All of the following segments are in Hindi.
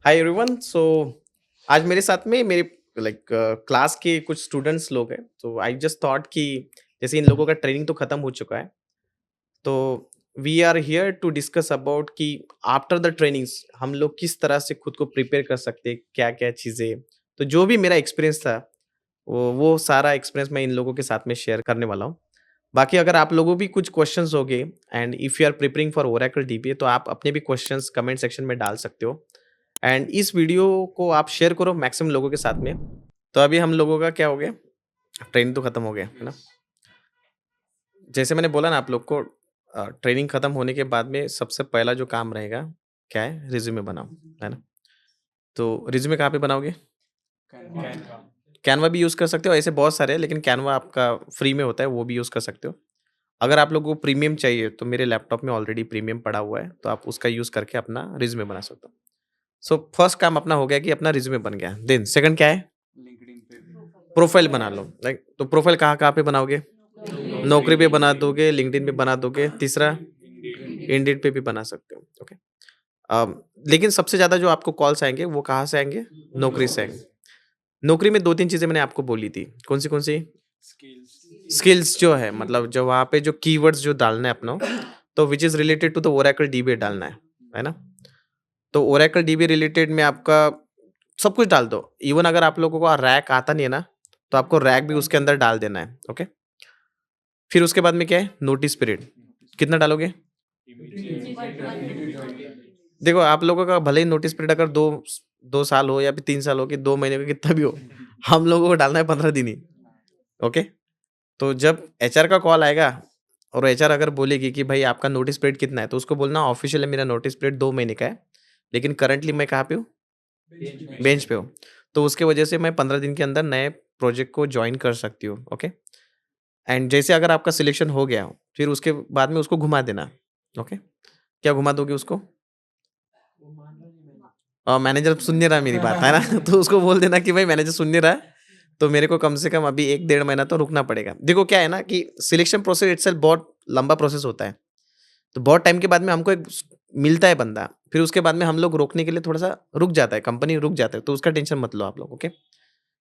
Hi everyone. आज मेरे साथ में मेरे क्लास के कुछ स्टूडेंट्स लोग हैं। तो आई जस्ट थॉट कि जैसे इन लोगों का ट्रेनिंग तो खत्म हो चुका है, तो we are here to discuss about कि आफ्टर द ट्रेनिंग्स हम लोग किस तरह से खुद को प्रिपेयर कर सकते हैं, क्या क्या चीज़ें। तो जो भी मेरा एक्सपीरियंस था, वो सारा एक्सपीरियंस मैं इन लोगों के साथ में शेयर करने वाला हूँ। बाकी अगर आप लोगों भी कुछ क्वेश्चंस होंगे and if you are preparing for Oracle DBA, तो आप अपने भी क्वेश्चंस कमेंट सेक्शन में डाल सकते हो। एंड इस वीडियो को आप शेयर करो मैक्सिमम लोगों के साथ में। तो अभी हम लोगों का क्या हो गया, ट्रेनिंग तो खत्म हो गया, है ना? जैसे मैंने बोला ना आप लोग को, ट्रेनिंग खत्म होने के बाद में सबसे पहला जो काम रहेगा, क्या है? रिज़्यूमे बनाओ, है ना? तो रिज़्यूमे कहाँ पे बनाओगे? कैनवा भी यूज़ कर सकते हो, ऐसे बहुत सारे हैं, लेकिन कैनवा आपका फ्री में होता है, वो भी यूज़ कर सकते हो। अगर आप लोगों को प्रीमियम चाहिए, तो मेरे लैपटॉप में ऑलरेडी प्रीमियम पड़ा हुआ है, तो आप उसका यूज़ करके अपना रिज़्यूमे बना सकते हो। सो फर्स्ट काम अपना हो गया कि अपना रिज़्यूमे बन गया। देन सेकंड क्या है? प्रोफ़ाइल बना लो। लाइक तो प्रोफ़ाइल कहाँ-कहाँ पे बनाओगे? नौकरी पे बना दोगे, लिंक्डइन पे बना दोगे, तीसरा इंडीड पे भी बना सकते हो। ओके। लेकिन सबसे ज़्यादा जो आपको कॉल्स आएँगे, वो कहाँ से आएँगे? नौकरी से आएँगे। नौकरी में 2-3 चीज़ें मैंने आपको बोली थी। कौन-सी, कौन-सी? स्किल्स जो है, मतलब जो वहाँ पे जो कीवर्ड्स जो डालना है अपना, तो which is related to the Oracle DB डालना है ना? तो ओरेकल डीबी रिलेटेड में आपका सब कुछ डाल दो। इवन अगर आप लोगों को रैक आता नहीं है ना, तो आपको रैक भी उसके अंदर डाल देना है, ओके? फिर उसके बाद में क्या है? Notice period. कितना डालोगे? देखो, आप लोगों का भले ही नोटिस पीरियड अगर 2 साल हो या फिर 3 साल हो कि 2 महीने का कितना भी हो, हम लोगों को डालना है 15 दिन ही, ओके? तो जब एचआर का कॉल आएगा और एचआर अगर बोलेगी कि भाई आपका नोटिस पीरियड कितना है, तो उसको बोलना ऑफिशियली मेरा नोटिस पीरियड 2 महीने का है, लेकिन करंटली मैं कहाँ पे हूँ? बेंच पे हूँ। तो उसके वजह से मैं 15 दिन के अंदर नए प्रोजेक्ट को जॉइन कर सकती हूँ, ओके? एंड जैसे अगर आपका सिलेक्शन हो गया, फिर उसके बाद में उसको घुमा देना, ओके? क्या घुमा दोगे उसको? मैनेजर सुन नहीं रहा मेरी बात, है ना? तो उसको बोल देना कि भाई मैनेजर सुन नहीं रहा है, तो मेरे को कम से कम अभी 1 डेढ़ महीना तो रुकना पड़ेगा। देखो क्या है ना कि सिलेक्शन प्रोसेस इटसेल्फ बहुत लंबा प्रोसेस होता है। तो बहुत टाइम के बाद में हमको एक मिलता है बंदा, फिर उसके बाद में हम लोग रोकने के लिए थोड़ा-सा रुक जाता है, कंपनी रुक जाता है, तो उसका टेंशन मत लो आप लोग, ओके?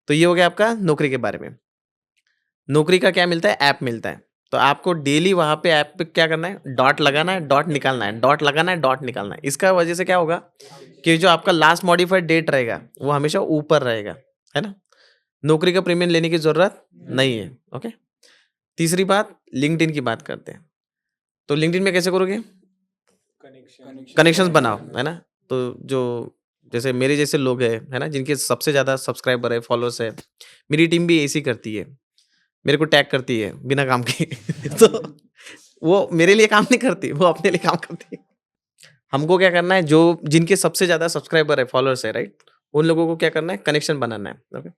तो ये हो गया आपका नौकरी के बारे में। नौकरी का क्या मिलता है? ऐप मिलता है। तो आपको डेली वहाँ पे ऐप पे क्या करना है? डॉट लगाना है, डॉट निकालना है, डॉट लगाना है, डॉट निकालना है। इसका वजह से क्या होगा कि जो आपका लास्ट मॉडिफाइड डेट रहेगा, वो हमेशा ऊपर रहेगा, है ना? नौकरी का प्रीमियम लेने की ज़रूरत नहीं है, ओके? तीसरी बात, लिंक्डइन की बात करते हैं। तो लिंक्डइन में कैसे करोगे? कनेक्शंस बनाओ, है ना? तो जो जैसे मेरे जैसे लोग हैं, है ना? जिनके सबसे ज़्यादा सब्सक्राइबर है, फॉलोअर्स है, मेरी टीम भी ऐसे ही करती है। मेरे को टैग करती है बिना काम के। तो वो मेरे लिए काम नहीं करती, वो अपने लिए काम करती है। हमको क्या करना है, जो जिनके सबसे ज़्यादा सब्सक्राइबर है, फॉलोअर्स है, राइट? उन लोगों को क्या करना है? कनेक्शन बनाना है, ओके?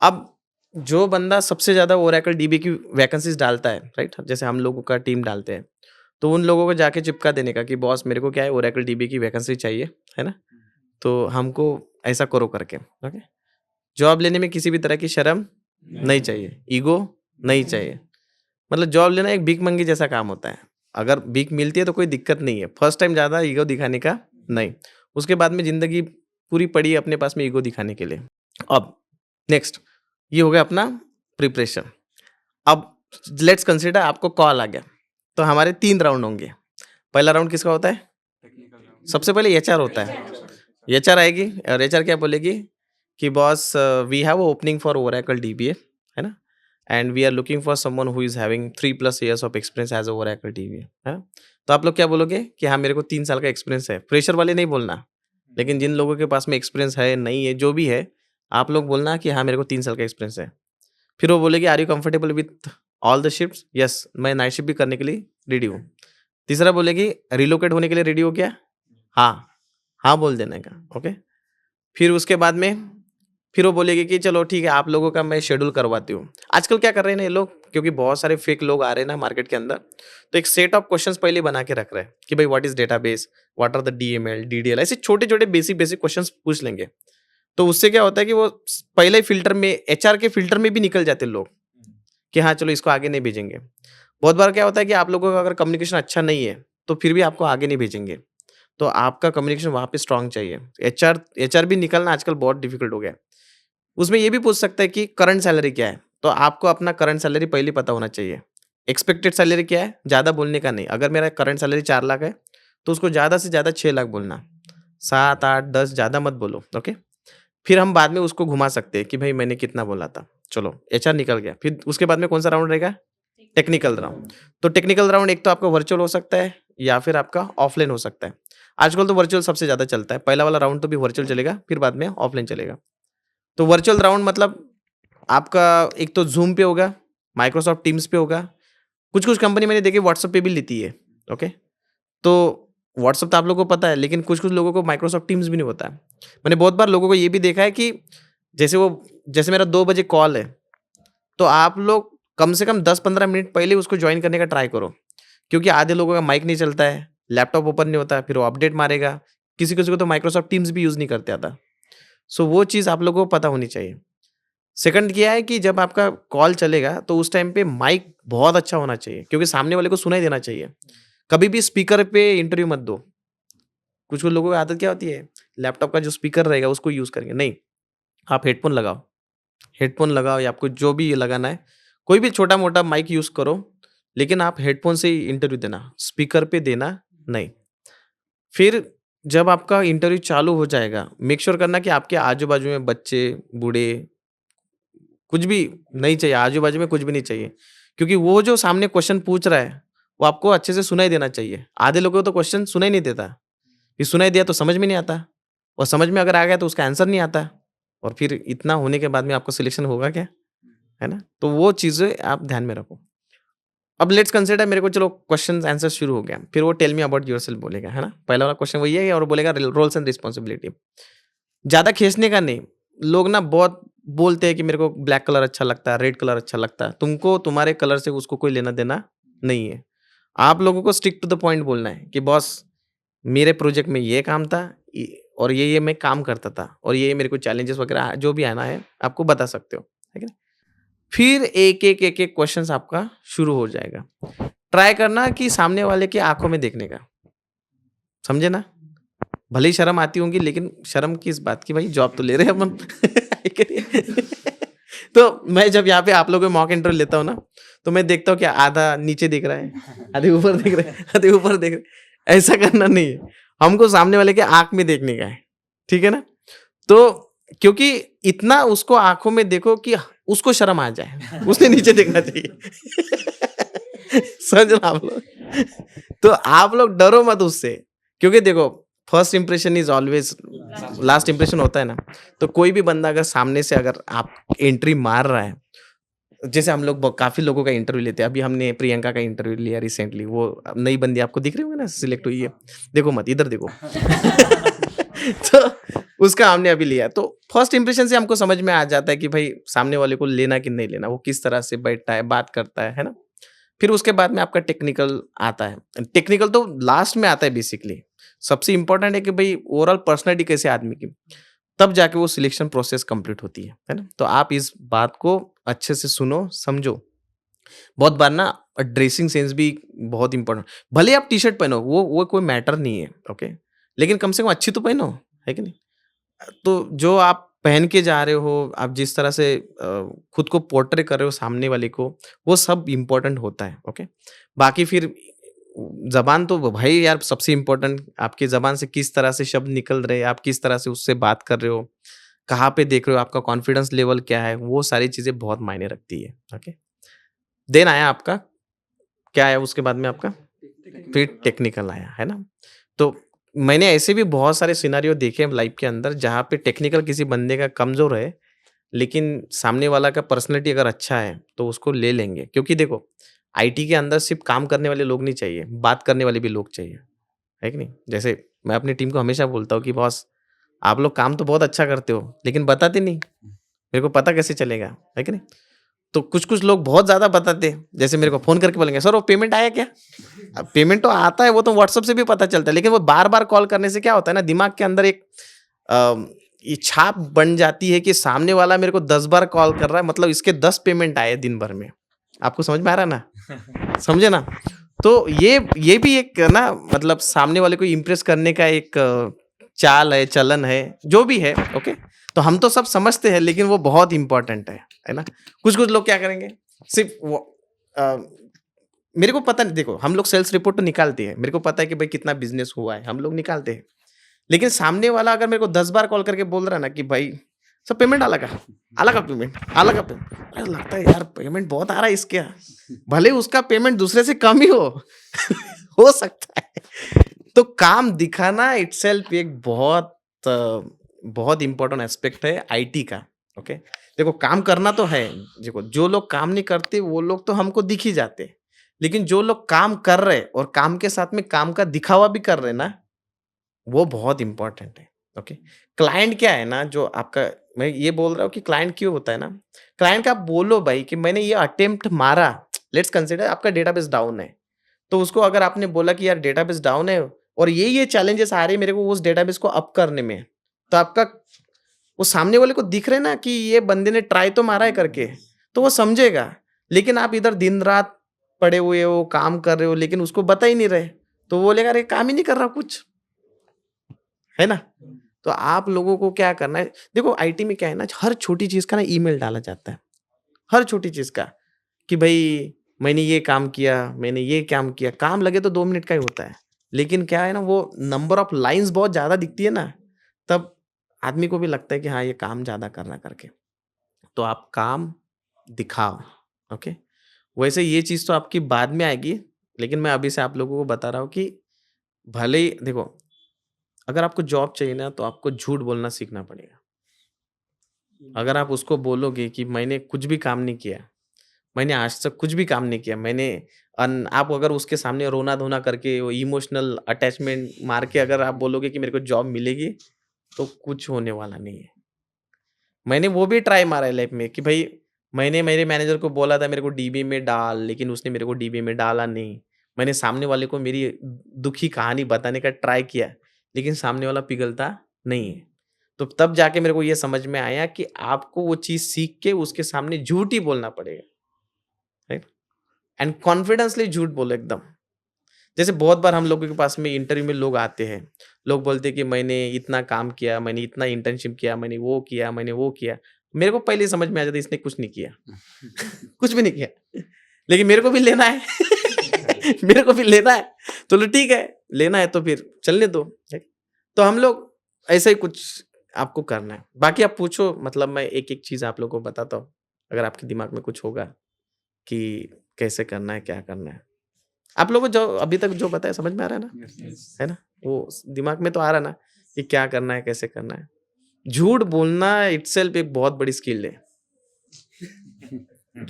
अब जो बंदा सबसे ज़्यादा ओरेकल डीबी की वैकेंसीज़ डालता है, राइट? जैसे हम लोगों का टीम डालते हैं, तो उन लोगों को जाके चिपका देने का कि बॉस मेरे को क्या है, ओरेकल डीबी की वैकेंसी चाहिए, है ना? तो हमको ऐसा करो करके, ओके? जॉब लेने में किसी भी तरह की शर्म नहीं चाहिए, ईगो नहीं चाहिए। मतलब जॉब लेना एक भीख मंगी जैसा काम होता है। अगर भीख मिलती है तो कोई दिक्कत नहीं है। फर्स्ट टाइम ज़्यादा ईगो दिखाने का नहीं। उसके बाद में ज़िंदगी पूरी पड़ी है अपने पास में ईगो दिखाने के लिए। अब नेक्स्ट, ये हो गया अपना प्रिपरेशन। अब लेट्स कंसिडर आपको कॉल आ गया। तो हमारे 3 राउंड होंगे। पहला राउंड किसका होता है? सबसे पहले एचआर होता है। एचआर आएगी और एचआर क्या बोलेगी कि boss, we have opening for Oracle DBA, है ना? And we are looking for someone who is having 3+ years of experience as a Oracle DBA, है ना? तो आप लोग क्या बोलोगे कि हाँ मेरे को 3 साल का एक्सपीरियंस है। फ्रेशर वाले नहीं बोलना, लेकिन जिन लोगों के पास में एक्सपीरियंस है, नहीं है, जो भी है, आप लोग बोलना कि हाँ मेरे को 3 साल का एक्सपीरियंस है। फिर वो बोलेगी are you comfortable with all the shifts? Yes, मैं नाइट शिफ्ट भी करने के लिए रेडी हूँ। तीसरा बोलेगी रिलोकेट होने के लिए रेडी हो क्या? हाँ, हाँ बोल देने का, ओके? फिर उसके बाद में फिर वो बोलेगी कि चलो ठीक है, आप लोगों का मैं शेड्यूल करवाती हूँ। आजकल क्या कर रहे हैं ना ये लोग, क्योंकि बहुत सारे फेक लोग आ रहे हैं ना मार्केट के अंदर, तो एक सेट ऑफ क्वेश्चंस पहले बना के रख रहे हैं कि भाई what is database, what are the DML, DDL, ऐसे छोटे-छोटे बेसिक क्वेश्चंस पूछ लेंगे। तो उससे क्या होता है कि वो पहले ही फ़िल्टर में, एचआर के फ़िल्टर में भी निकल जाते हैं लोग कि हाँ, चलो इसको आगे नहीं भेजेंगे। बहुत बार क्या होता है कि आप लोगों का अगर कम्युनिकेशन अच्छा नहीं है, तो फिर भी आपको आगे नहीं भेजेंगे। तो आपका कम्युनिकेशन वहाँ पे स्ट्रांग चाहिए। एचआर भी निकलना आजकल बहुत डिफिकल्ट हो गया है। उसमें ये भी पूछ सकता है कि करंट सैलरी क्या है? तो आपको अपना करंट सैलरी पहले पता होना चाहिए। एक्सपेक्टेड सैलरी क्या है? ज़्यादा बोलने का नहीं। अगर मेरा करंट सैलरी 4 लाख है, तो उसको ज़्यादा से ज़्यादा 6 लाख बोलना। 7, 8, 10 ज़्यादा मत बोलो, ओके? फिर हम बाद में उसको घुमा सकते हैं कि भाई मैंने कितना बोला था। चलो एचआर निकल गया। फिर उसके बाद में कौन-सा राउंड रहेगा? Technical round. तो टेक्निकल राउंड एक तो आपका वर्चुअल हो सकता है या फिर आपका ऑफलाइन हो सकता है। आजकल तो वर्चुअल सबसे ज़्यादा चलता है। पहला वाला राउंड तो भी वर्चुअल चलेगा, फिर बाद में ऑफलाइन चलेगा। तो वर्चुअल राउंड मतलब आपका एक तो ज़ूम पे होगा, माइक्रोसॉफ्ट टीम्स पे होगा। कुछ-कुछ कंपनी मैंने देखी व्हाट्सएप पे भी लेती है, ओके? तो व्हाट्सएप तो आप लोगों को पता है, लेकिन कुछ-कुछ लोगों को माइक्रोसॉफ्ट टीम्स भी नहीं होता है। मैंने बहुत बार लोगों को ये भी देखा है कि जैसे मेरा 2 बजे कॉल है, तो आप लोग कम से कम 10-15 मिनट पहले उसको जॉइन करने का ट्राई करो। क्योंकि आधे लोगों का माइक नहीं चलता है, लैपटॉप ओपन नहीं होता है, फिर वो अपडेट मारेगा। किसी-किसी को तो माइक्रोसॉफ्ट टीम्स भी यूज़ नहीं करते आता। सो वो चीज़ आप लोगों को पता होनी चाहिए। सेकंड क्या है कि जब आपका कॉल चलेगा तो उस टाइम पे माइक बहुत अच्छा होना चाहिए क्योंकि सामने वाले को सुनाई देना चाहिए। कभी भी स्पीकर पे इंटरव्यू मत दो। कुछ-कुछ लोगों की आदत क्या होती है, लैपटॉप का जो स्पीकर रहेगा उसको यूज़ करेंगे। नहीं, आप हेडफ़ोन लगाओ। हेडफ़ोन लगाओ या आपको जो भी लगाना है, कोई भी छोटा-मोटा माइक यूज़ करो, लेकिन आप हेडफ़ोन से ही इंटरव्यू देना, स्पीकर पे देना नहीं। फिर जब आपका इंटरव्यू चालू हो जाएगा, मेक श्योर करना कि आपके आजू-बाजू में बच्चे, बूढ़े कुछ भी नहीं चाहिए, आजू-बाजू में कुछ भी नहीं चाहिए। क्योंकि वो जो सामने क्वेश्चन पूछ रहा है, वो आपको अच्छे से सुनाई देना चाहिए। आधे लोगों को तो क्वेश्चन सुनाई नहीं देता। फिर सुनाई दिया तो समझ में नहीं आता और समझ में अगर आ गया तो उसका आंसर नहीं आता और फिर इतना होने के बाद में आपका सिलेक्शन होगा क्या? है ना? तो वो चीज़ें आप ध्यान में रखो। अब लेट्स कंसिडर मेरे को चलो क्वेश्चन्स आंसर शुरू हो गया। फिर वो टेल मी अबाउट योरसेल्फ बोलेगा, है ना? पहला वाला क्वेश्चन वही है और बोलेगा रोल्स एंड रिस्पॉन्सिबिलिटी। ज़्यादा खींचने का नहीं। लोग ना बहुत बोलते हैं कि मेरे को ब्लैक कलर अच्छा लगता है, रेड कलर अच्छा लगता है। तुमको तुम्हारे कलर से उसको कोई लेना-देना नहीं है। आप लोगों को स्टिक टू द पॉइंट बोलना है कि बॉस मेरे प्रोजेक्ट में ये काम था और ये मैं काम करता था और ये मेरे को चैलेंजेस वगैरह जो भी आना है आपको बता सकते हो। है कि नहीं? फिर एक-एक क्वेश्चंस आपका शुरू हो जाएगा। ट्राई करना कि सामने वाले की आँखों में देखने का। समझे ना? भले ही शर्म आती होंगी लेकिन शर्म किस बात की भाई जॉब तो ले रहे हैं अपन। है कि नहीं? तो मैं जब यहाँ पे आप लोगों के मॉक इंटरव्यू लेता हूँ ना, तो मैं देखता हूँ कि आधा नीचे दिख रहा है, आधे ऊपर दिख रहा है, आधे ऊपर दिख रहा है। ऐसा करना नहीं है। हमको सामने वाले के आँख में देखने का है। ठीक है ना? तो क्योंकि इतना उसको आँखों में देखो कि उसको शर्म आ जाए। उसने नीचे देखना चाहिए। समझ रहे आप लोग? तो आप लोग डरो मत उससे क्योंकि देखो first impression is always last impression होता है ना। तो कोई भी बंदा अगर सामने से अगर आप एंट्री मार रहा है, जैसे हम लोग काफी लोगों का इंटरव्यू लेते हैं। अभी हमने प्रियंका का इंटरव्यू लिया रिसेंटली। वो नई बंदी आपको दिख रही होंगे ना, सिलेक्ट हुई है। देखो मत इधर देखो। तो उसका हमने अभी लिया। तो फर्स्ट इंप्रेशन से हमको समझ में आ जाता है कि भाई सामने वाले को लेना कि नहीं लेना, वो किस तरह से बैठता है, बात करता है ना? फिर उसके बाद में आपका टेक्निकल आता है। टेक्निकल तो लास्ट में आता है बेसिकली। सबसे इम्पोर्टेंट है कि भाई ओवरऑल पर्सनैलिटी कैसे आदमी की, तब जाके वो सिलेक्शन प्रोसेस कंप्लीट होती है ना? तो आप इस बात को अच्छे से सुनो, समझो। बहुत बार ना ड्रेसिंग सेंस भी बहुत इम्पोर्टेंट। भले आप टी-शर्ट पहनो, वो कोई मैटर नहीं है, ओके? लेकिन कम से कम अच्छी तो पहनो, है कि नहीं? तो जो आप पहन के जा रहे हो, आप जिस तरह से खुद को पोर्ट्रे कर रहे हो सामने वाले को, वो सब इम्पोर्टेंट होता है, ओके? बाकी फिर ज़बान तो भाई यार सबसे इम्पोर्टेंट, आपकी ज़बान से किस तरह से शब्द निकल रहे हैं, आप किस तरह से उससे बात कर रहे हो, कहाँ पे देख रहे हो, आपका कॉन्फिडेंस लेवल क्या है, वो सारी चीज़ें बहुत मायने रखती है, ओके? देन आया आपका क्या आया उसके बाद में आपका? फिर टेक्निकल आया, है ना? तो मैंने ऐसे भी बहुत सारे सिनेरियो देखे हैं लाइफ के अंदर जहाँ पे टेक्निकल किसी बंदे का कमज़ोर है, लेकिन सामने वाला का पर्सनैलिटी अगर अच्छा है, तो उसको ले लेंगे। क्योंकि देखो, आईटी के अंदर सिर्फ़ काम करने वाले लोग नहीं चाहिए, बात करने वाले भी लोग चाहिए, है कि नहीं? जैसे मैं अपनी टीम को हमेशा बोलता हूँ कि बॉस, आप लोग काम तो बहुत अच्छा करते हो, लेकिन बताते नहीं। मेरे को पता कैसे चलेगा, है कि नहीं? तो कुछ-कुछ लोग बहुत ज़्यादा बताते हैं। जैसे मेरे को फ़ोन करके बोलेंगे, "सर वो पेमेंट आया क्या?" अब पेमेंट तो आता है, वो तो व्हाट्सएप से भी पता चलता है, लेकिन वो बार-बार कॉल करने से क्या होता है ना, दिमाग के अंदर एक ये छाप बन जाती है कि सामने वाला मेरे को 10 बार कॉल कर रहा है, मतलब इसके 10 पेमेंट आए दिन भर में। आपको समझ में आ रहा है ना? समझे ना? तो ये भी एक ना मतलब सामने वाले को इम्प्रेस करने का एक चाल है, चलन है, जो भी है, ओके? तो हम तो सब समझते हैं लेकिन वो बहुत इम्पोर्टेंट है ना? कुछ-कुछ लोग क्या करेंगे, सिर्फ़ वो अ, मेरे को पता नहीं देखो हम लोग सेल्स रिपोर्ट तो निकालते हैं, मेरे को पता है कि भाई कितना बिज़नेस हुआ है, हम लोग निकालते हैं। लेकिन सामने वाला अगर मेरे को 10 बार कॉल करके बोल रहा है ना कि भाई सर पेमेंट आला का? आला का पेमेंट? आला का पेमेंट? अरे लगता है यार पेमेंट बहुत आ रहा है इसके यहाँ। भले उसका पेमेंट दूसरे से कम ही हो, हो सकता है। तो काम दिखाना इटसेल्फ एक बहुत इम्पोर्टेंट एस्पेक्ट है आईटी का, ओके? देखो काम करना तो है, देखो जो लोग काम नहीं करते वो लोग तो हमको दिख ही जाते हैं। लेकिन जो लोग काम कर रहे हैं और काम के साथ में काम का दिखावा भी कर रहे हैं ना, वो बहुत इम्पोर्टेंट है, ओके? क्लाइंट क्या है ना जो आपका मैं ये बोल रहा हूँ कि क्लाइंट क्यों होता है ना, क्लाइंट का आप बोलो भाई कि मैंने ये अटेम्प्ट मारा, लेट्स कंसिडर आपका डेटाबेस डाउन है। तो उसको अगर आपने बोला कि यार डेटाबेस डाउन है और ये चैलेंजेस आ रही है मेरे को उस डेटाबेस को अप करने में, तो आपका वो सामने वाले को दिख रहा है ना कि ये बंदे ने ट्राई तो मारा है करके, तो वो समझेगा। लेकिन आप इधर दिन-रात पड़े हुए हो, काम कर रहे हो लेकिन उसको बता ही नहीं रहे, तो वो बोलेगा अरे काम ही नहीं कर रहा कुछ, है ना? तो आप लोगों को क्या करना है देखो आईटी में क्या है ना हर छोटी चीज़ का ना ईमेल डाला जाता है, हर छोटी चीज़ का कि भई मैंने ये काम किया, मैंने ये काम किया, काम लगे तो 2 मिनट का ही होता है। लेकिन क्या है ना वो नंबर ऑफ लाइन्स बहुत ज़्यादा दिखती है ना, तब आदमी को भी लगता है कि हाँ, ये काम ज़्यादा कर रहा है करके। तो आप काम दिखाओ, ओके? वैसे ये चीज़ तो आपकी बाद में आएगी, लेकिन मैं अभी से आप लोगों को बता रहा हूँ कि भले ही देखो, अगर आपको जॉब चाहिए ना तो आपको झूठ बोलना सीखना पड़ेगा। अगर आप उसको बोलोगे कि मैंने कुछ भी काम नहीं किया, मैंने आज तक कुछ भी काम नहीं किया, मैंने आप अगर उसके सामने रोना-धोना करके वो इमोशनल अटैचमेंट मार के अगर आप बोलोगे कि मेरे को जॉब मिलेगी, तो कुछ होने वाला नहीं है। मैंने वो भी ट्राई मारा है लाइफ में कि भाई मैंने मेरे मैनेजर को बोला था मेरे को डीबी में डाल, लेकिन उसने मेरे को डीबी में डाला नहीं। मैंने सामने वाले को मेरी दुखी कहानी बताने का ट्राई किया, लेकिन सामने वाला पिघलता नहीं है। तो तब जाके मेरे को ये समझ में आया कि आपको वो चीज़ सीख के उसके सामने झूठ ही बोलना पड़ेगा, राइट? एंड कॉन्फिडेंसली झूठ बोलो एकदम। जैसे बहुत बार हम लोगों के पास में इंटरव्यू में लोग आते हैं। लोग बोलते हैं कि मैंने इतना काम किया, मैंने इतना इंटर्नशिप किया, मैंने वो किया, मैंने वो किया। मेरे को पहले ही समझ में आ जाता है इसने कुछ नहीं किया। कुछ भी नहीं किया। लेकिन मेरे को भी लेना है। मेरे को भी लेना है। चलो ठीक है, लेना है तो फिर चलने दो। ठीक? तो हम लोग ऐसा ही कुछ आपको करना है। बाकी आप पूछो मतलब मैं एक-एक चीज़ आप लोगों को बताता हूँ। अगर आपके दिमाग में कुछ होगा कि कैसे करना है, क्या करना है? आप लोगों को जो अभी तक जो बताया समझ में आ रहा है ना? यस यस है ना? वो दिमाग में तो आ रहा है ना कि क्या करना है, कैसे करना है? झूठ बोलना इटसेल्फ एक बहुत बड़ी स्किल है।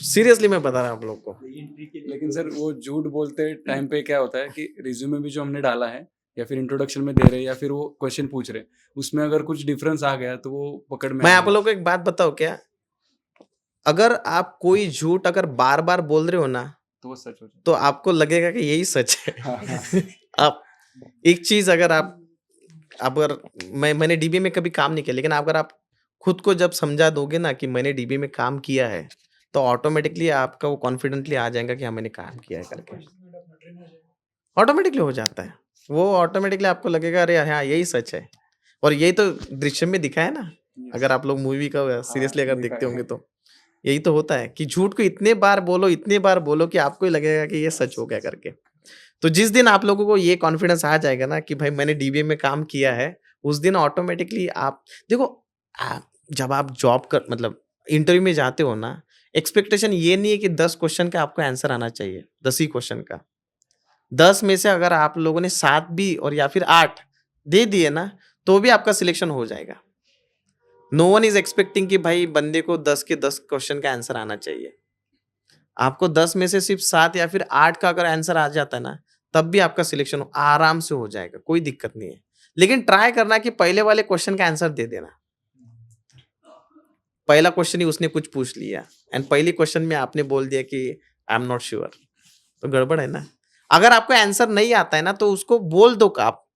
सीरियसली मैं बता रहा हूँ आप लोग को। लेकिन सर वो झूठ बोलते टाइम पे क्या होता है कि रिज्यूमे भी जो हमने डाला है या फिर इंट्रोडक्शन में दे रहे हैं या फिर वो क्वेश्चन पूछ रहे हैं उसमें अगर कुछ डिफरेंस आ गया तो वो पकड़ में मैं आप आएगा। लोगों को एक बात बताऊँ क्या? अगर आप कोई झूठ अगर बार-बार बोल रहे हो ना, तो वो सच हो तो जाए। आपको लगेगा कि यही सच है। हाँ हाँ आप एक चीज़ अगर आप अगर मैंने डीबी में कभी काम नहीं किया, लेकिन अगर आप खुद को जब समझा दोगे ना कि मैंने डीबी में काम किया है, तो ऑटोमेटिकली आपका वो कॉन्फिडेंटली आ जाएगा कि हाँ, मैंने काम किया है करके। ऑटोमेटिकली हो जाता है। वो ऑटोमेटिकली आपको लगेगा अरे हाँ, यही सच है और यही तो दृश्यम में दिखा है ना, यस अगर आप लोग मूवी का हाँ सीरियसली अगर देखा देखते है। होंगे तो। यही तो होता है कि झूठ को इतने बार बोलो कि आपको ही लगेगा कि ये सच हो गया करके। तो जिस दिन आप लोगों को ये कॉन्फिडेंस आ जाएगा ना कि भाई मैंने डीबीए में काम किया है, उस दिन ऑटोमेटिकली आप देखो जब आप जॉब कर मतलब इंटरव्यू में जाते हो ना, एक्सपेक्टेशन ये नहीं है कि 10 क्वेश्चन का आपको आंसर आना चाहिए, 10 ही क्वेश्चन का। 10 में से अगर आप लोगों ने 7 भी और या फिर 8 दे दिए ना, तो भी आपका सिलेक्शन हो जाएगा। नो वन इज़ एक्सपेक्टिंग कि भाई बंदे को 10 के 10 क्वेश्चन का आंसर आना चाहिए। आपको 10 में से सिर्फ 7 या फिर 8 का अगर आंसर आ जाता है ना, तब भी आपका सिलेक्शन आराम से हो जाएगा, कोई दिक्कत नहीं है। लेकिन ट्राई करना कि पहले वाले क्वेश्चन का आंसर दे देना। पहला क्वेश्चन ही उसने कुछ पूछ लिया एंड पहली क्वेश्चन में आपने बोल दिया कि आई एम नॉट श्योर, तो गड़बड़ है ना। अगर आपको आंसर नहीं आता है ना, तो उसको बोल दो आप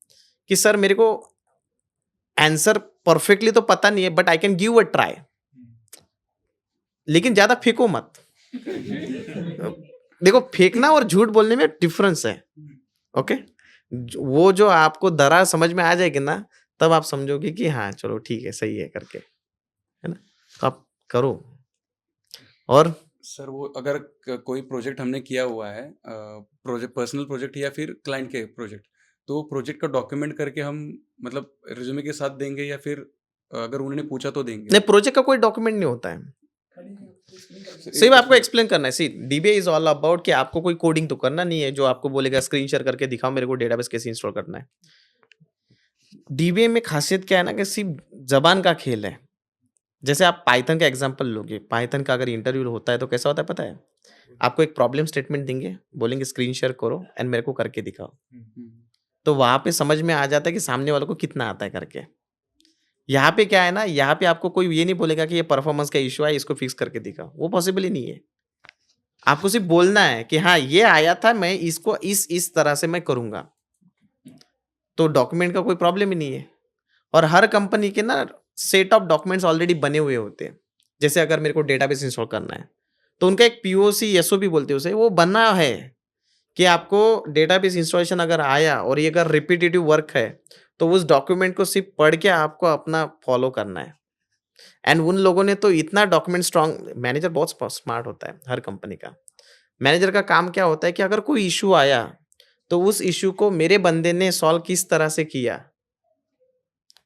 कि सर मेरे को आंसर परफेक्टली तो पता नहीं है but I can give a try. लेकिन ज्यादा फेंको मत। देखो फेंकना और झूठ बोलने में डिफरेंस है, ओके? वो जो आपको दरार समझ में आ जाएगी ना, तब आप समझोगे कि हाँ, चलो ठीक है, सही है करके, है ना? तो आप करो। और सर वो अगर कोई प्रोजेक्ट हमने किया हुआ है, प्रोजेक्ट पर्सनल प्रोजेक्ट या फिर क्लाइंट के प्रोजेक्ट, तो प्रोजेक्ट का डॉक्यूमेंट करके हम मतलब रिज्यूमे के साथ देंगे या फिर अगर उन्होंने पूछा तो देंगे? नहीं, प्रोजेक्ट का कोई डॉक्यूमेंट नहीं होता है। सर सिर्फ एक आपको क्वेश्चन। एक्सप्लेन करना है। सी डीबीए इज ऑल अबाउट कि आपको कोई कोडिंग तो करना नहीं है जो आपको बोलेगा स्क्रीन शेयर करके दिखाओ मेरे को डेटाबेस कैसे इंस्टॉल करना है। डीबीए में खासियत क्या है ना कि सिर्फ जबान का खेल है। जैसे आप पाइथन का एग्जांपल लोगे, पाइथन का अगर इंटरव्यू होता है तो कैसा होता है पता है? आपको एक प्रॉब्लम स्टेटमेंट देंगे, बोलेंगे स्क्रीन शेयर करो एंड मेरे को करके दिखाओ। तो वहाँ पे समझ में आ जाता है कि सामने वालों को कितना आता है करके। यहाँ पे क्या है ना, यहाँ पे आपको कोई ये नहीं बोलेगा कि ये परफॉर्मेंस का इश्यू है, इसको फिक्स करके दिखाओ। वो पॉसिबल ही नहीं है। आपको सिर्फ बोलना है कि हाँ, ये आया था, मैं इसको इस तरह से मैं करूँगा। तो डॉक्यूमेंट का कोई प्रॉब्लम ही नहीं है। और हर कंपनी के ना सेट ऑफ डॉक्यूमेंट्स ऑलरेडी बने हुए होते हैं। जैसे अगर मेरे को डेटाबेस इंस्टॉल करना है, तो उनका एक पीओसी, एसओपी बोलते हैं उसे, वो बना है कि आपको डेटाबेस इंस्टॉलेशन अगर आया और ये अगर रिपीटेटिव वर्क है, तो उस डॉक्यूमेंट को सिर्फ पढ़ के आपको अपना फॉलो करना है। एंड उन लोगों ने तो इतना डॉक्यूमेंट स्ट्रॉन्ग, मैनेजर बहुत स्मार्ट होता है हर कंपनी का। मैनेजर का काम क्या होता है कि अगर कोई इश्यू आया, तो उस इश्यू को मेरे बंदे ने सॉल्व किस तरह से किया,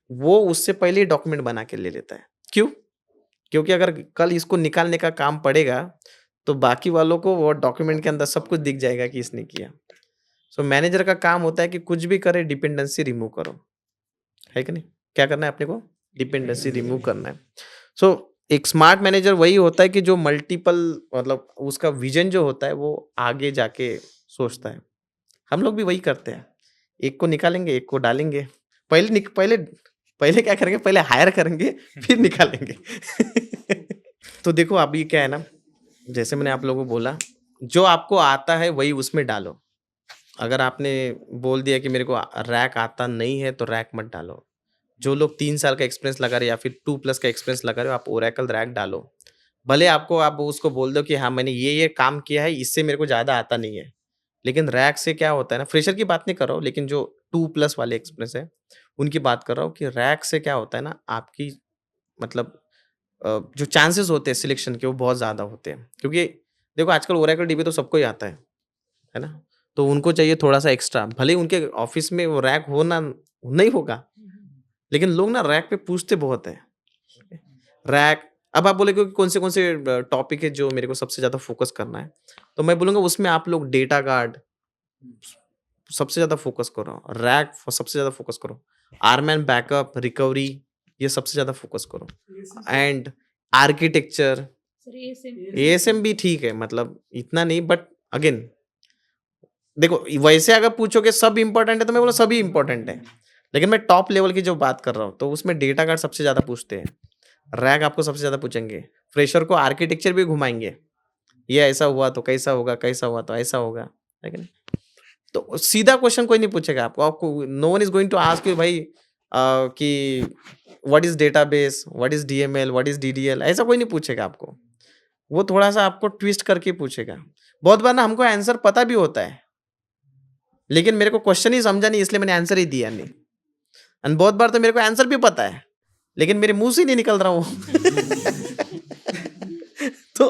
वो उससे पहले ही डॉक्यूमेंट बना के ले लेता है। क्यों? क्योंकि अगर कल इसको निकालने का काम पड़ेगा, तो बाकी वालों को वो डॉक्यूमेंट के अंदर सब कुछ दिख जाएगा कि इसने किया। सो मैनेजर का काम होता है कि कुछ भी करे डिपेंडेंसी रिमूव करो, है कि नहीं? क्या करना है अपने को? डिपेंडेंसी रिमूव करना है। सो एक स्मार्ट मैनेजर वही होता है कि जो मल्टीपल, मतलब उसका विजन जो होता है वो आगे जाके सोचता है। हम लोग भी वही करते हैं। एक को निकालेंगे, एक को डालेंगे। पहले पहले क्या करेंगे? पहले हायर करेंगे, फिर निकालेंगे। तो देखो अभी क्या है ना, जैसे मैंने आप लोगों को बोला, जो आपको आता है वही उसमें डालो। अगर आपने बोल दिया कि मेरे को रैक आता नहीं है, तो रैक मत डालो। जो लोग 3 साल का एक्सपीरियंस लगा रहे हो या फिर 2 प्लस का एक्सपीरियंस लगा रहे हो, आप ओरेकल रैक डालो। भले आपको आप उसको बोल दो कि हाँ, मैंने ये काम किया है, इससे मेरे को ज़्यादा आता नहीं है। लेकिन रैक से क्या होता है ना, फ्रेशर की बात नहीं कर रहा हूँ, लेकिन जो 2 प्लस वाले एक्सपीरियंस है, उनकी बात कर रहा हूँ कि रैक से क्या होता है ना, आपकी मतलब जो चांसेस होते हैं सिलेक्शन के, वो बहुत ज़्यादा होते हैं। क्योंकि देखो आजकल ओरेकल डीबी तो सबको ही आता है ना? तो उनको चाहिए थोड़ा-सा एक्स्ट्रा, भले ही उनके ऑफ़िस में वो रैक हो ना, नहीं होगा, लेकिन लोग ना रैक पे पूछते बहुत हैं। रैक, अब आप बोलोगे कि कौन से टॉपिक है जो मेरे को सबसे ज़्यादा फ़ोकस करना है, तो मैं बोलूँगा उसमें आप लोग डेटा गार्ड सबसे ज़्यादा फ़ोकस करो, रैक सबसे ज़्यादा फ़ोकस करो, आर्म एंड बैकअप, रिकवरी, ये सबसे ज़्यादा फ़ोकस करो। And architecture, sir ASM ASM भी ठीक है, मतलब इतना नहीं, बट अगेन देखो वैसे अगर पूछोगे सब इम्पोर्टेंट है, तो मैं बोला सभी इम्पोर्टेंट है। लेकिन मैं टॉप लेवल की जो बात कर रहा हूँ, तो उसमें डेटा गार्ड सबसे ज़्यादा पूछते हैं। रैक आपको सबसे ज़्यादा पूछेंगे। फ्रेशर को आर्किटेक्चर भी घुमाएँगे। ये ऐसा हुआ तो कैसा होगा, कैसा हुआ तो ऐसा होगा, है कि नहीं? तो सीधा क्वेश्चन कोई नहीं पूछेगा आपको no one is going to ask you भाई कि what is database, what is DML, what is DDL, ऐसा कोई नहीं पूछेगा आपको। वो थोड़ा-सा आपको ट्विस्ट करके पूछेगा। बहुत बार ना हमको आंसर पता भी होता है, लेकिन मेरे को क्वेश्चन ही समझा नहीं, इसलिए मैंने आंसर ही दिया नहीं। एंड बहुत बार तो मेरे को आंसर भी पता है, लेकिन मेरे मुँह से ही नहीं निकल रहा वो। तो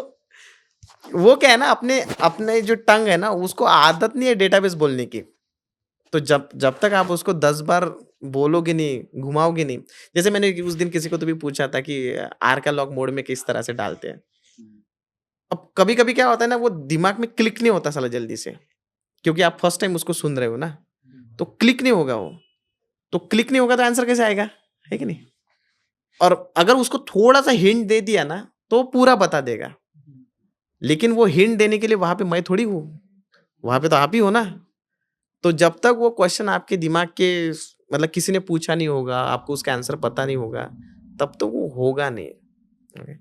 वो क्या है ना, अपने अपने जो टंग है ना, उसको आदत नहीं है डेटाबेस बोलने की। तो जब जब तक आप उसको 10 बार बोलोगे नहीं, घुमाओगे नहीं, जैसे मैंने उस दिन किसी को तो भी पूछा था कि आर्कालॉग मोड में किस तरह से डालते हैं। अब कभी-कभी क्या होता है ना, वो दिमाग में क्लिक नहीं होता साला जल्दी से, क्योंकि आप फर्स्ट टाइम उसको सुन रहे हो ना, तो क्लिक नहीं होगा वो। तो क्लिक नहीं होगा तो आंसर कैसे आएगा? है कि नहीं? और अगर उसको थोड़ा-सा हिंट दे दिया ना, तो वो पूरा बता देगा। लेकिन वो हिंट देने के लिए वहाँ पे मैं थोड़ी हूँ, वहाँ पे तो आप ही हो ना। तो जब तक वो क्वेश्चन आपके दिमाग के मतलब किसी ने पूछा नहीं होगा, आपको उसका आंसर पता नहीं होगा, तब तो वो होगा नहीं। ओके?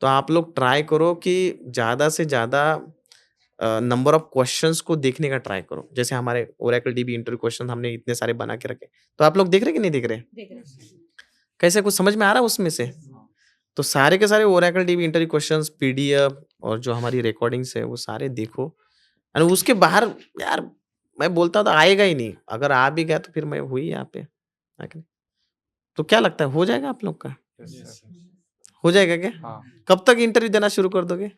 तो आप लोग ट्राई करो कि ज़्यादा से ज़्यादा नंबर ऑफ क्वेश्चंस को देखने का ट्राई करो। जैसे हमारे ओरेकल डीबी इंटरव्यू क्वेश्चन हमने इतने सारे बना के रखे। तो आप लोग देख रहे हैं कि नहीं देख रहे? देख रहे हैं। कैसे कुछ समझ में आ रहा है उसमें से? तो सारे के सारे Oracle dB interview questions, PDF और जो हमारी रिकॉर्डिंग्स है वो सारे देखो। और उसके बाहर यार मैं बोलता था आएगा ही नहीं, अगर आ भी गया तो फिर मैं हुई यहाँ पे, है कि नहीं? तो क्या लगता है हो जाएगा आप लोग का? Yes sir. हो जाएगा क्या? हाँ, कब तक इंटरव्यू देना शुरू कर दोगे?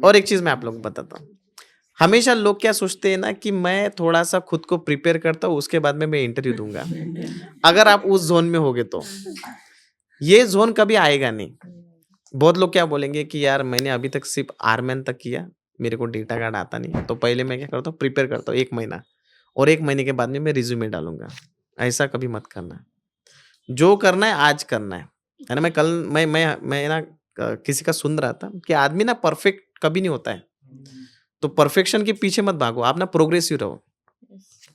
और एक चीज़ मैं आप लोगों को बताता हूँ, हमेशा लोग क्या सोचते हैं ना कि मैं थोड़ा-सा खुद को प्रिपेयर करता हूँ, उसके बाद में मैं इंटरव्यू दूँगा। अगर आप उस ज़ोन में होगे तो। ये ज़ोन कभी आएगा नहीं। बहुत लोग क्या बोलेंगे कि यार मैंने अभी तक सिर्फ़ आर्मन तक किया, मेरे को डेटा कार्ड आता नहीं है, तो पहले मैं क्या करता हूँ प्रिपेयर करता हूँ 1 महीना और 1 महीने के बाद में मैं रिज़्यूमे डालूँगा। ऐसा कभी मत करना। जो करना है आज करना है ना? मैं कल मैं ना किसी का सुन रहा था कि आदमी ना परफेक्ट कभी नहीं होता है। तो परफेक्शन के पीछे मत भागो, आप ना प्रोग्रेसिव रहो।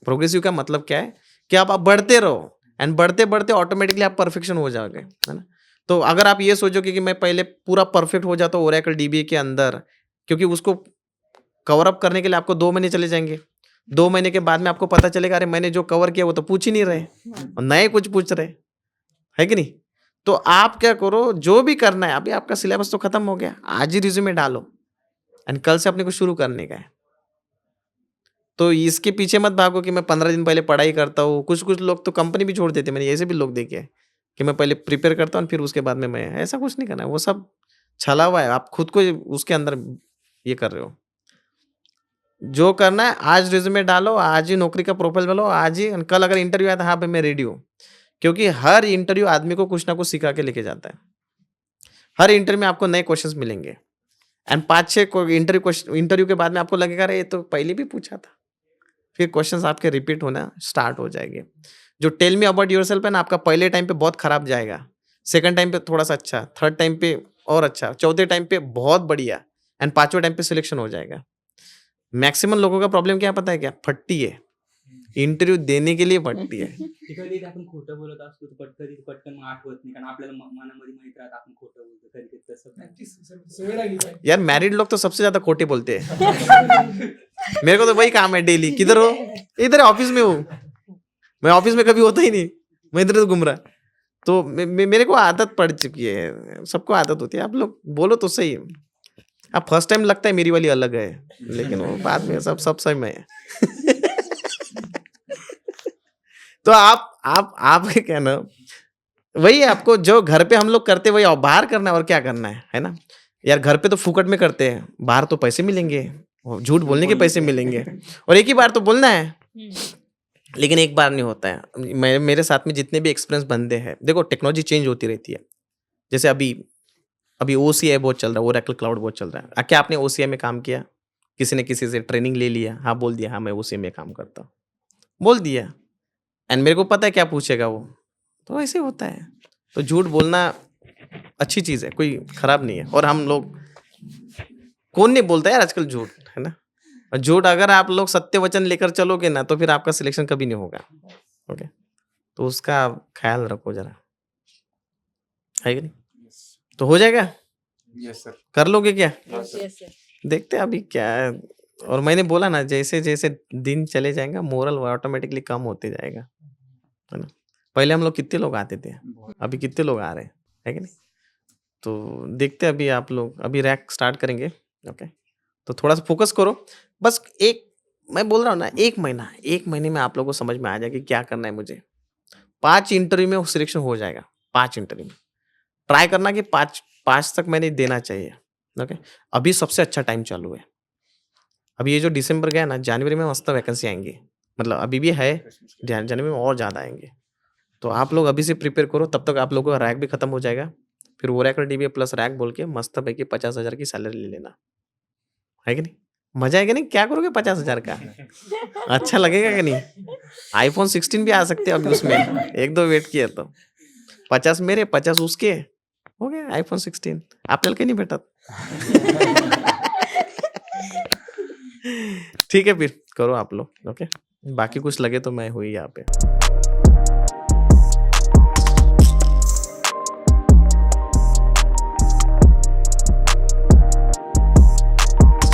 प्रोग्रेसिव का मतलब क्या है कि आप बढ़ते रहो एंड बढ़ते-बढ़ते ऑटोमेटिकली आप परफेक्शन हो जाओगे, है ना? तो अगर आप ये सोचोगे कि मैं पहले पूरा परफेक्ट हो जाता हूँ ओरेकल डीबीए के अंदर, क्योंकि उसको कवर अप करने के लिए आपको 2 महीने चले जाएँगे। 2 महीने के बाद में आपको पता चलेगा अरे मैंने जो कवर किया वो तो पूछ ही नहीं रहे और नए कुछ पूछ रहे, है कि नहीं? तो आप क्या करो जो भी करना है, अभी आपका सिलेबस तो खत्म हो गया, आज ही रिज़्यूमे डालो एंड कल से अपने को शुरू करने का है। तो इसके पीछे मत भागो कि मैं 15 दिन पहले पढ़ाई करता हूँ। कुछ-कुछ लोग तो कंपनी भी छोड़ देते हैं। मैंने ऐसे भी लोग देखे हैं कि मैं पहले प्रिपेयर करता हूँ फिर उसके बाद में मैं ऐसा कुछ नहीं करना है। वो सब छला हुआ है। आप खुद को उसके अंदर ये कर रहे हो। जो करना है आज रिज़्यूमे डालो, आज ही नौकरी का प्रोफाइल बनाओ, आज ही कल अगर इंटरव्यू आया तो हाँ भाई मैं रेडी हूँ। क्योंकि हर इंटरव्यू आदमी को कुछ ना कुछ सिखा के लेके जाता है। हर इंटरव्यू में आपको नए क्वेश्चंस मिलेंगे एंड 5-6 को इंटरव्यू के बाद में आपको लगेगा अरे ये तो पहले भी पूछा था। फिर क्वेश्चंस आपके रिपीट होना स्टार्ट हो जाएंगे। जो टेल मी अबाउट योरसेल्फ है ना आपका पहले टाइम पे बहुत खराब जाएगा, सेकंड टाइम पे थोड़ा-सा अच्छा, थर्ड टाइम पे और अच्छा, चौथे टाइम पे बहुत बढ़िया एंड पाँचवें टाइम पे सिलेक्शन हो जाएगा। मैक्सिमम लोगों का प्रॉब्लम क्या है पता है क्या? फटती है। इंटरव्यू देने के लिए फटती है। कधी आपण खोटं बोलत असतो तर कधी पटकन मग आठवत नाही कारण आपल्याला मनामध्ये माहित राहतं आपण खोटं बोलतो कधी तसं यार मैरिड लोग तो सबसे ज़्यादा खोटे बोलते हैं। मेरे को तो वही काम है डेली, किधर हो? इधर ऑफिस में हूँ। मैं ऑफिस में कभी होता ही नहीं, मैं इधर-उधर घूम रहा। तो मेरे को आदत पड़ चुकी है, सबको आदत होती है। आप लोग बोलो तो सही। अब फर्स्ट टाइम लगता है मेरी वाली अलग है, लेकिन वो बाद में सब सही में है। तो आप क्या ना वही है आपको जो घर पे हम लोग करते वही बाहर करना है और क्या करना है ना? यार घर पे तो फुकट में करते हैं, बाहर तो पैसे मिलेंगे और झूठ बोलने के पैसे मिलेंगे और एक ही बार तो बोलना है। लेकिन एक बार नहीं होता है। मेरे साथ में जितने भी एक्सपीरियंस बंदे हैं, देखो टेक्नोलॉजी चेंज होती रहती है। जैसे अभी ओसीआई बहुत चल रहा है, ओरेकल क्लाउड बहुत चल रहा है। क्या आपने ओसीआई में काम किया? किसी ने किसी से ट्रेनिंग ले लिया? हाँ, बोल दिया हाँ मैं ओसीआई में काम करता हूँ। बोल दिया एंड मेरे को पता है क्या पूछेगा वो। तो ऐसे होता है। तो झूठ बोलना अच्छी चीज़ है, कोई खराब नहीं है और हम लोग कौन नहीं बोलता यार आजकल झूठ, है ना? और झूठ अगर आप लोग सत्य वचन लेकर चलोगे ना तो फिर आपका सिलेक्शन कभी नहीं होगा। ओके? तो उसका ख़्याल रखो ज़रा। है कि नहीं? तो हो जाएगा? Yes sir. कर लोगे क्या? यस यस देखते हैं अभी क्या है। और मैंने बोला ना जैसे-जैसे दिन चले जाएगा मोरल ऑटोमेटिकली कम होते जाएगा। है ना? पहले हम लोग कितने लोग आते थे, अभी कितने लोग आ रहे हैं, है कि नहीं? तो देखते हैं अभी आप लोग अभी रैक स्टार्ट करेंगे, ओके? तो थोड़ा-सा फ़ोकस करो। बस मैं बोल रहा हूँ ना 1 महीना, 1 महीने में आप लोगों को समझ में आ जाएगा कि क्या करना है मुझे। 5 इंटरव्यू में सिलेक्शन हो जाएगा, 5 इंटरव्यू में। ट्राई करना कि 5 तक मैंने देना चाहिए, ओके? अभी सबसे अच्छा टाइम चालू है। अभी ये जो दिसंबर गया ना, जनवरी में मस्त वैकेंसी आएँगी। मतलब अभी भी है, जनवरी में और ज़्यादा आएँगे। तो आप लोग अभी से प्रिपेयर करो, तब तक आप लोगों का रैक भी खत्म हो जाएगा। फिर ओरेकल डीबीए प्लस रैक बोल के मस्त पैकी 50,000 की सैलरी ले लेना। है कि नहीं? मज़ा आएगा नहीं? क्या करोगे 50,000 का? अच्छा लगेगा कि नहीं? आईफ़ोन 16 भी आ सकते हैं अभी उसमें, 1-2 वेट किया तो। 50 मेरे, 50 उसके, हो गया आईफ़ोन 16 आपल्याला काही नाही भेटत. ठीक है फिर, करो आप लोग, ओके? बाकी कुछ लगे तो मैं हूँ ही यहाँ पे।